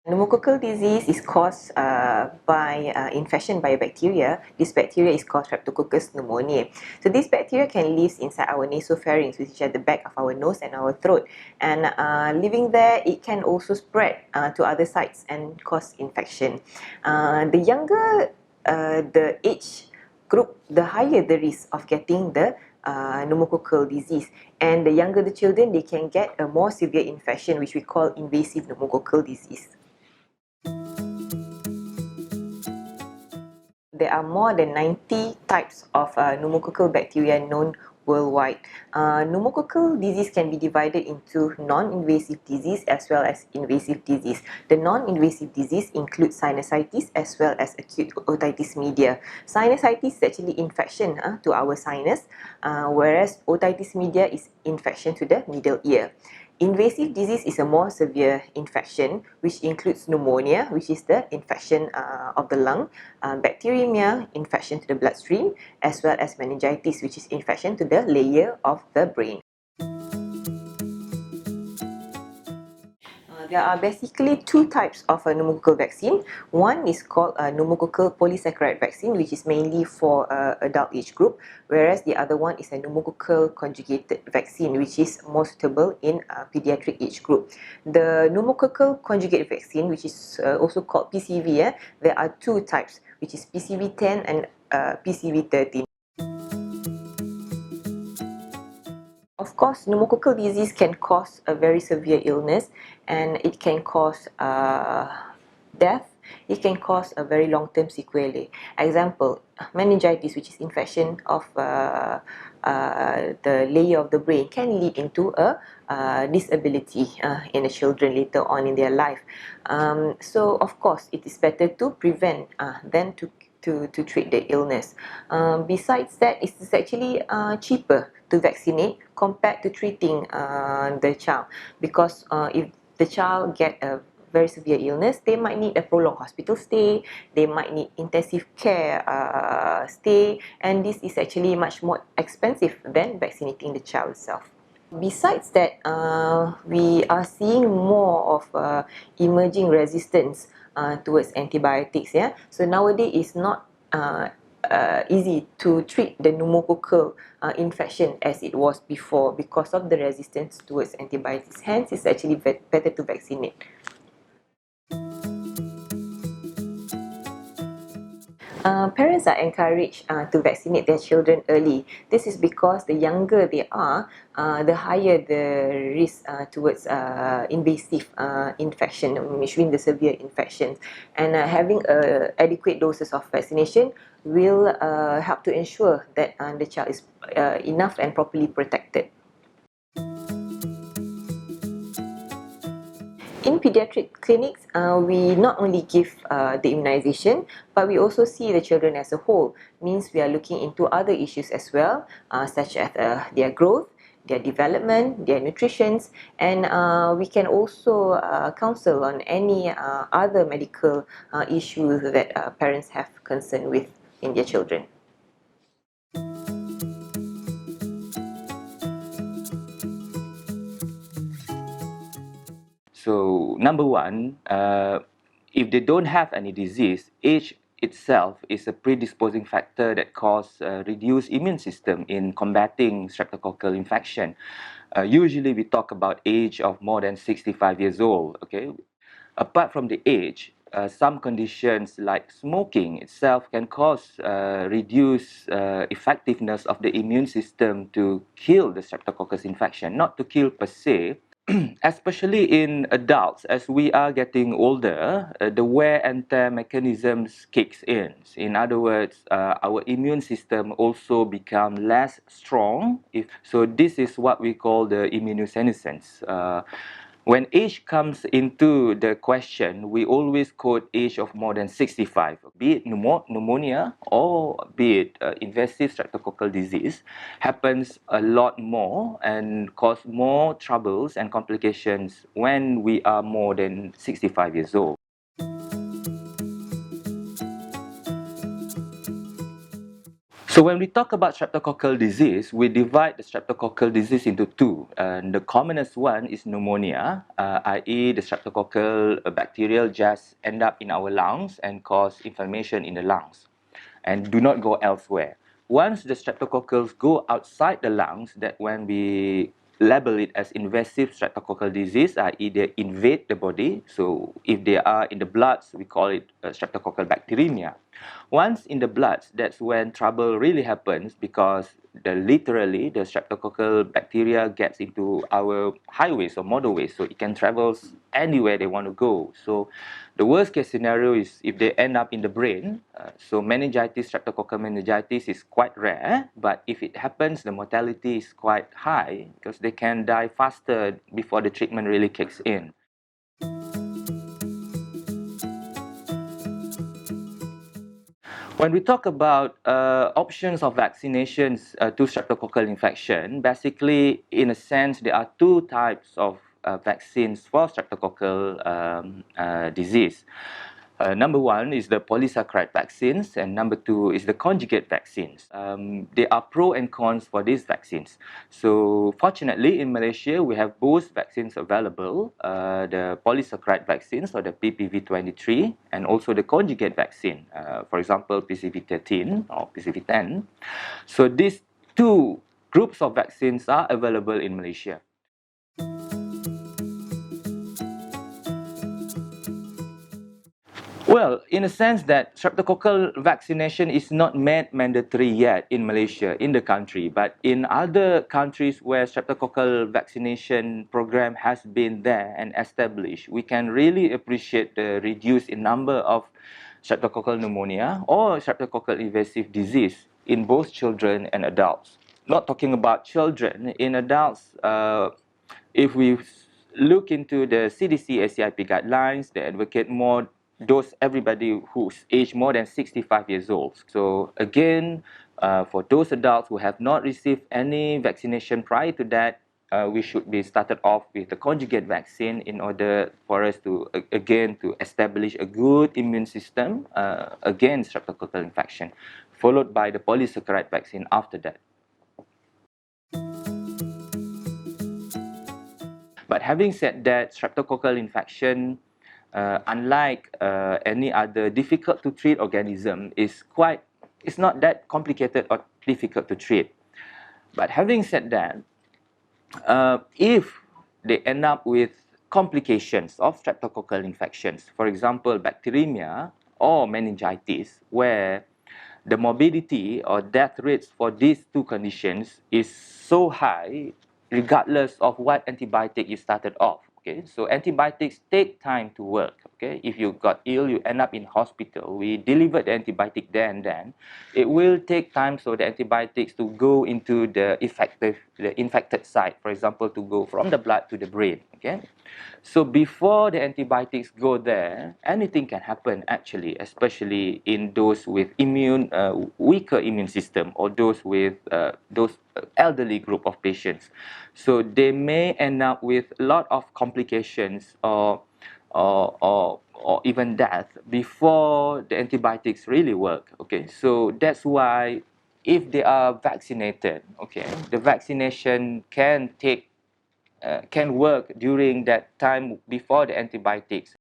Pneumococcal disease is caused by infection by a bacteria. This bacteria is called Streptococcus pneumoniae. So this bacteria can live inside our nasopharynx, which is at the back of our nose and our throat. And living there, it can also spread to other sites and cause infection. The younger the age group, the higher the risk of getting the pneumococcal disease. And the younger the children, they can get a more severe infection, which we call invasive pneumococcal disease. There are more than 90 types of pneumococcal bacteria known worldwide. Pneumococcal disease can be divided into non-invasive disease as well as invasive disease. The non-invasive disease includes sinusitis as well as acute otitis media. Sinusitis is actually infection to our sinus, whereas otitis media is infection to the middle ear. Invasive disease is a more severe infection, which includes pneumonia, which is the infection of the lung, bacteremia, infection to the bloodstream, as well as meningitis, which is infection to the layer of the brain. There are basically two types of a pneumococcal vaccine. One is called a pneumococcal polysaccharide vaccine, which is mainly for adult age group, whereas the other one is a pneumococcal conjugated vaccine, which is more suitable in pediatric age group. The pneumococcal conjugated vaccine, which is also called PCV, there are two types, which is PCV10 and PCV13. Of course, pneumococcal disease can cause a very severe illness, and it can cause death. It can cause a very long-term sequelae. Example, meningitis, which is infection of the layer of the brain, can lead into a disability in the children later on in their life. So, of course, it is better to prevent than to treat the illness. Besides that, it is actually cheaper to vaccinate compared to treating the child, because if the child get a very severe illness, they might need a prolonged hospital stay, they might need intensive care stay, and this is actually much more expensive than vaccinating the child itself. Besides that, we are seeing more of emerging resistance towards antibiotics. Yeah, so nowadays it's not easy to treat the pneumococcal infection as it was before because of the resistance towards antibiotics. Hence, it's actually better to vaccinate. Parents are encouraged to vaccinate their children early. This is because the younger they are, the higher the risk towards invasive infection, which means the severe infections. And having adequate doses of vaccination will help to ensure that the child is enough and properly protected. In pediatric clinics, we not only give the immunization, but we also see the children as a whole. Means we are looking into other issues as well, such as their growth, their development, their nutrition, and we can also counsel on any other medical issues that parents have concern with in their children. So, number one, if they don't have any disease, age itself is a predisposing factor that causes a reduced immune system in combating streptococcal infection. Usually, we talk about age of more than 65 years old. Okay, apart from the age, some conditions like smoking itself can cause reduced effectiveness of the immune system to kill the streptococcus infection, not to kill per se. Especially in adults, as we are getting older, the wear and tear mechanisms kicks in. In other words, our immune system also become less strong. So this is what we call the immunosenescence. When age comes into the question, we always quote age of more than 65, be it pneumonia or be it invasive streptococcal disease, happens a lot more and cause more troubles and complications when we are more than 65 years old. So when we talk about streptococcal disease, we divide the streptococcal disease into two. The commonest one is pneumonia, i.e. the streptococcal bacterial just end up in our lungs and cause inflammation in the lungs and do not go elsewhere. Once the streptococcals go outside the lungs, that when we label it as invasive streptococcal disease, i.e. they invade the body. So if they are in the bloods, we call it streptococcal bacteremia. Once in the bloods, that's when trouble really happens because literally the streptococcal bacteria gets into our highways or motorways, so it can travel anywhere they want to go. So the worst case scenario is if they end up in the brain. So meningitis, streptococcal meningitis is quite rare, but if it happens, the mortality is quite high because they can die faster before the treatment really kicks in. When we talk about options of vaccinations to streptococcal infection, basically, in a sense, there are two types of vaccines for streptococcal disease. Number one is the polysaccharide vaccines, and number two is the conjugate vaccines. There are pros and cons for these vaccines. So fortunately, in Malaysia, we have both vaccines available, the polysaccharide vaccines or the PPV23, and also the conjugate vaccine, for example, PCV13 or PCV10. So these two groups of vaccines are available in Malaysia. Well, in a sense that streptococcal vaccination is not made mandatory yet in Malaysia, in the country, but in other countries where streptococcal vaccination program has been there and established, we can really appreciate the reduce in number of streptococcal pneumonia or streptococcal invasive disease in both children and adults. Not talking about children, in adults, if we look into the CDC ACIP guidelines, they advocate more dose everybody who's aged more than 65 years old. So again, for those adults who have not received any vaccination prior to that, we should be started off with the conjugate vaccine in order for us to, again, to establish a good immune system against streptococcal infection, followed by the polysaccharide vaccine after that. But having said that, streptococcal infection, unlike any other difficult to treat organism, it's not that complicated or difficult to treat. But having said that, if they end up with complications of streptococcal infections, for example, bacteremia or meningitis, where the morbidity or death rates for these two conditions is so high regardless of what antibiotic you started off. Okay, so antibiotics take time to work. Okay, if you got ill, you end up in hospital. We deliver the antibiotic there and then. It will take time so the antibiotics to go into the infected site. For example, to go from the blood to the brain. Okay, so before the antibiotics go there, anything can happen actually, especially in those with weaker immune system or those with those elderly group of patients. So they may end up with a lot of complications or even death before the antibiotics really work. Okay, so that's why if they are vaccinated, okay, the vaccination can work during that time before the antibiotics.